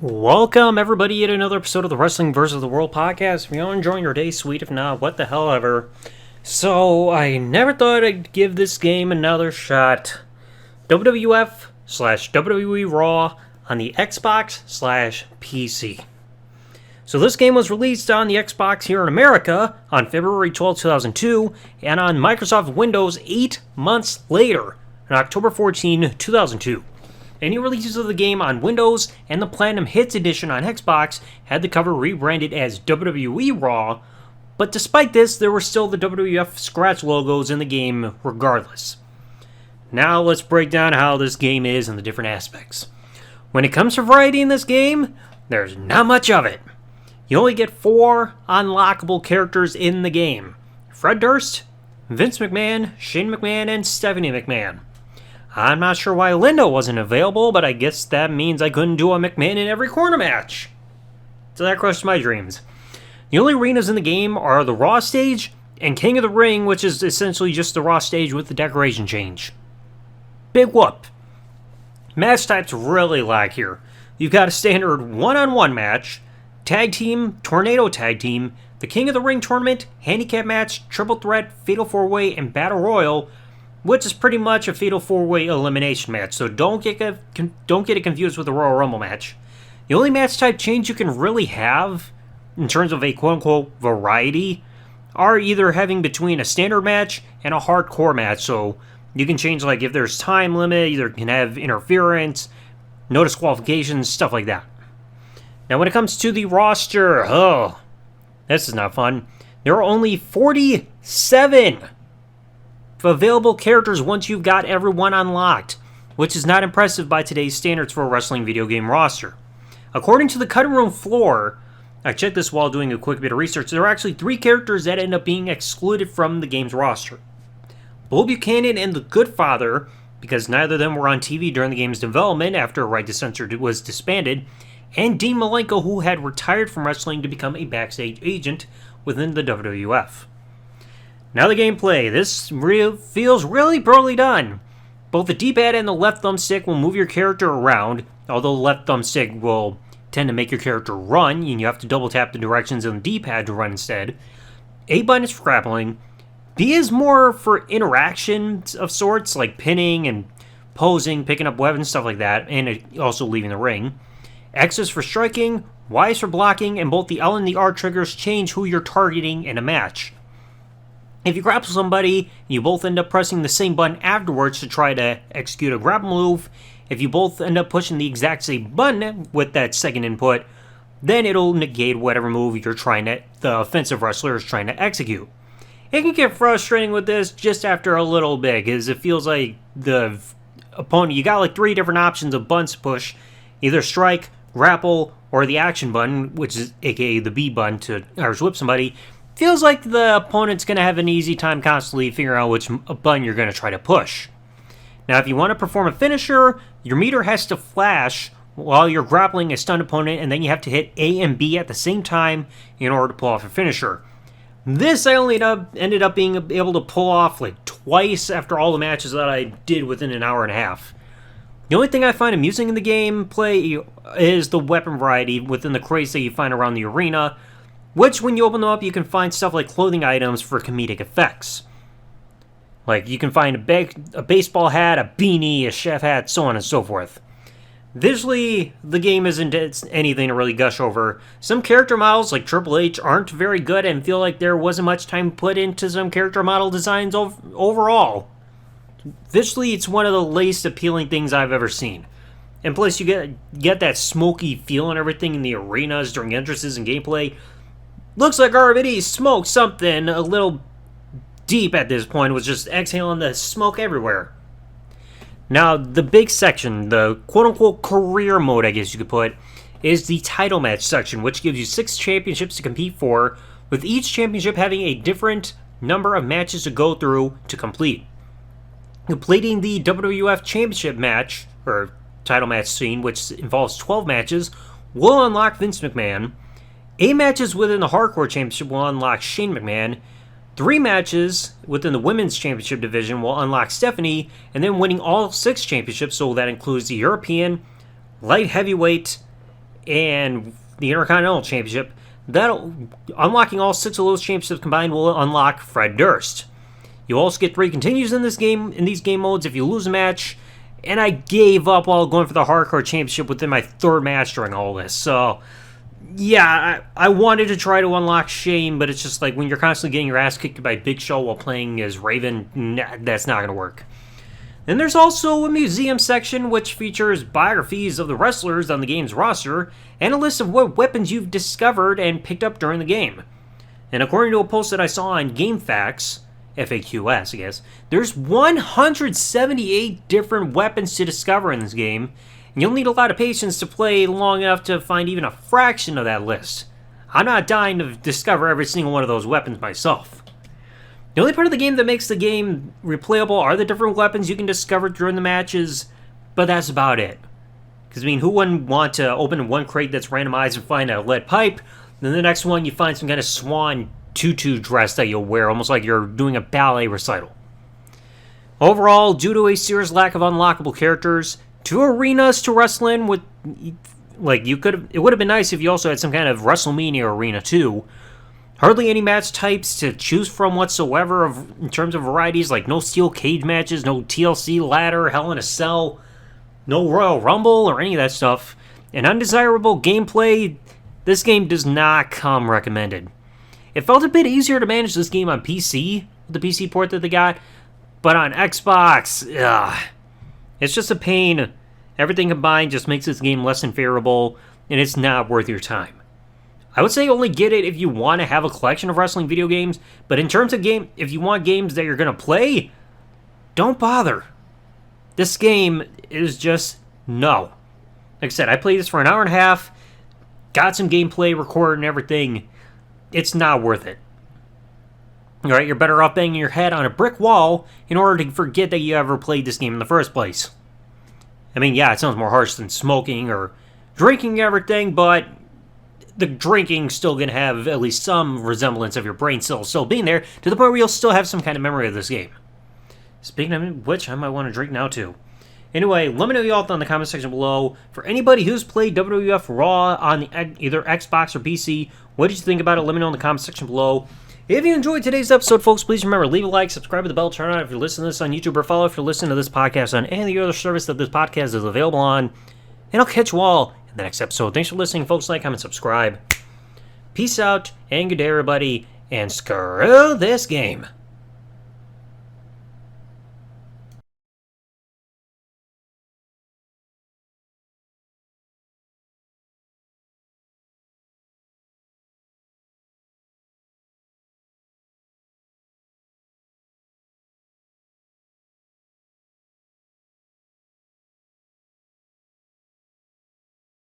Welcome, everybody, to another episode of the Wrestling vs. the World podcast. If you're enjoying your day, sweet. If not, what the hell ever. So, I never thought I'd give this game another shot. WWF / WWE Raw on the Xbox / PC. So this game was released on the Xbox here in America on February 12, 2002, and on Microsoft Windows 8 months later, on October 14, 2002. Any releases of the game on Windows and the Platinum Hits Edition on Xbox had the cover rebranded as WWE Raw, but despite this, there were still the WWF scratch logos in the game regardless. Now let's break down how this game is and the different aspects. When it comes to variety in this game, there's not much of it. You only get 4 unlockable characters in the game: Fred Durst, Vince McMahon, Shane McMahon, and Stephanie McMahon. I'm not sure why Linda wasn't available, but I guess that means I couldn't do a McMahon in every corner match. So that crushed my dreams. The only arenas in the game are the Raw stage and King of the Ring, which is essentially just the Raw stage with the decoration change. Big whoop. Match types really lack here. You've got a standard one-on-one match, tag team, tornado tag team, the King of the Ring tournament, handicap match, triple threat, fatal 4-way, and battle royal, which is pretty much a fatal 4-way elimination match, so don't get it confused with the Royal Rumble match. The only match type change you can really have, in terms of a quote-unquote variety, are either having between a standard match and a hardcore match, so you can change, like, if there's time limit, either can have interference, no disqualifications, stuff like that. Now when it comes to the roster, this is not fun. There are only 47 available characters once you've got everyone unlocked, which is not impressive by today's standards for a wrestling video game roster. According to the cutting room floor, I checked this while doing a quick bit of research, there are actually 3 characters that end up being excluded from the game's roster. Bull Buchanan and the Good Father, because neither of them were on TV during the game's development after Right to Censor was disbanded, and Dean Malenko, who had retired from wrestling to become a backstage agent within the WWF. Now the gameplay. This feels really poorly done. Both the D-pad and the left thumbstick will move your character around, although the left thumbstick will tend to make your character run, and you have to double tap the directions on the D-pad to run instead. A button is for grappling. B is more for interaction of sorts, like pinning and posing, picking up weapons, stuff like that, and also leaving the ring. X is for striking, Y is for blocking, and both the L and the R triggers change who you're targeting in a match. If you grapple somebody, you both end up pressing the same button afterwards to try to execute a grapple move. If you both end up pushing the exact same button with that second input, then it'll negate whatever move the offensive wrestler is trying to execute. It can get frustrating with this just after a little bit, because it feels like the opponent, you got like 3 different options of buttons to push, either strike, grapple, or the action button, which is aka the B button to whip somebody. Feels like the opponent's going to have an easy time constantly figuring out which button you're going to try to push. Now, if you want to perform a finisher, your meter has to flash while you're grappling a stunned opponent, and then you have to hit A and B at the same time in order to pull off a finisher. This I only ended up being able to pull off like twice after all the matches that I did within an hour and a half. The only thing I find amusing in the gameplay is the weapon variety within the crates that you find around the arena, which, when you open them up, you can find stuff like clothing items for comedic effects. Like, you can find a baseball hat, a beanie, a chef hat, so on and so forth. Visually, the game isn't anything to really gush over. Some character models, like Triple H, aren't very good and feel like there wasn't much time put into some character model designs overall. Visually, it's one of the least appealing things I've ever seen. And plus, you get that smoky feel and everything in the arenas during entrances and gameplay. Looks like RVD smoked something a little deep at this point, was just exhaling the smoke everywhere. Now, the big section, the quote-unquote career mode, I guess you could put, is the title match section, which gives you 6 championships to compete for, with each championship having a different number of matches to go through to complete. Completing the WWF Championship match, or title match scene, which involves 12 matches, will unlock Vince McMahon. 8 matches within the Hardcore Championship will unlock Shane McMahon. 3 matches within the Women's Championship division will unlock Stephanie, and then winning all 6 championships, so that includes the European, Light Heavyweight, and the Intercontinental Championship. Unlocking all 6 of those championships combined will unlock Fred Durst. You also get 3 continues in these game modes if you lose a match, and I gave up while going for the Hardcore Championship within my 3rd match during all this. So, yeah, I wanted to try to unlock Shane, but it's just like when you're constantly getting your ass kicked by Big Show while playing as Raven, that's not going to work. Then there's also a museum section which features biographies of the wrestlers on the game's roster and a list of what weapons you've discovered and picked up during the game. And according to a post that I saw on GameFAQs, FAQs I guess, there's 178 different weapons to discover in this game, and you'll need a lot of patience to play long enough to find even a fraction of that list. I'm not dying to discover every single one of those weapons myself. The only part of the game that makes the game replayable are the different weapons you can discover during the matches, but that's about it. Because, I mean, who wouldn't want to open one crate that's randomized and find a lead pipe, then the next one you find some kind of swan tutu dress that you'll wear, almost like you're doing a ballet recital. Overall, due to a serious lack of unlockable characters, 2 arenas to wrestle in with, like, it would have been nice if you also had some kind of WrestleMania arena too. Hardly any match types to choose from whatsoever in terms of varieties, like no steel cage matches, no TLC ladder, Hell in a Cell, no Royal Rumble, or any of that stuff. And undesirable gameplay, this game does not come recommended. It felt a bit easier to manage this game on PC, with the PC port that they got, but on Xbox, it's just a pain. Everything combined just makes this game less than favorable, and it's not worth your time. I would say only get it if you want to have a collection of wrestling video games, but in terms of if you want games that you're going to play, don't bother. This game is just no. Like I said, I played this for an hour and a half, got some gameplay recorded and everything. It's not worth it. Alright, you're better off banging your head on a brick wall in order to forget that you ever played this game in the first place. I mean, yeah, it sounds more harsh than smoking or drinking everything, but the drinking's still going to have at least some resemblance of your brain cells still being there, to the point where you'll still have some kind of memory of this game. Speaking of which, I might want to drink now too. Anyway, let me know y'all in the comment section below. For anybody who's played WWF Raw on either Xbox or PC, what did you think about it? Let me know in the comment section below. If you enjoyed today's episode, folks, please remember, leave a like, subscribe to the bell, turn on if you're listening to this on YouTube, or follow if you're listening to this podcast on any other service that this podcast is available on. And I'll catch you all in the next episode. Thanks for listening, folks. Like, comment, subscribe. Peace out, and good day, everybody, and screw this game.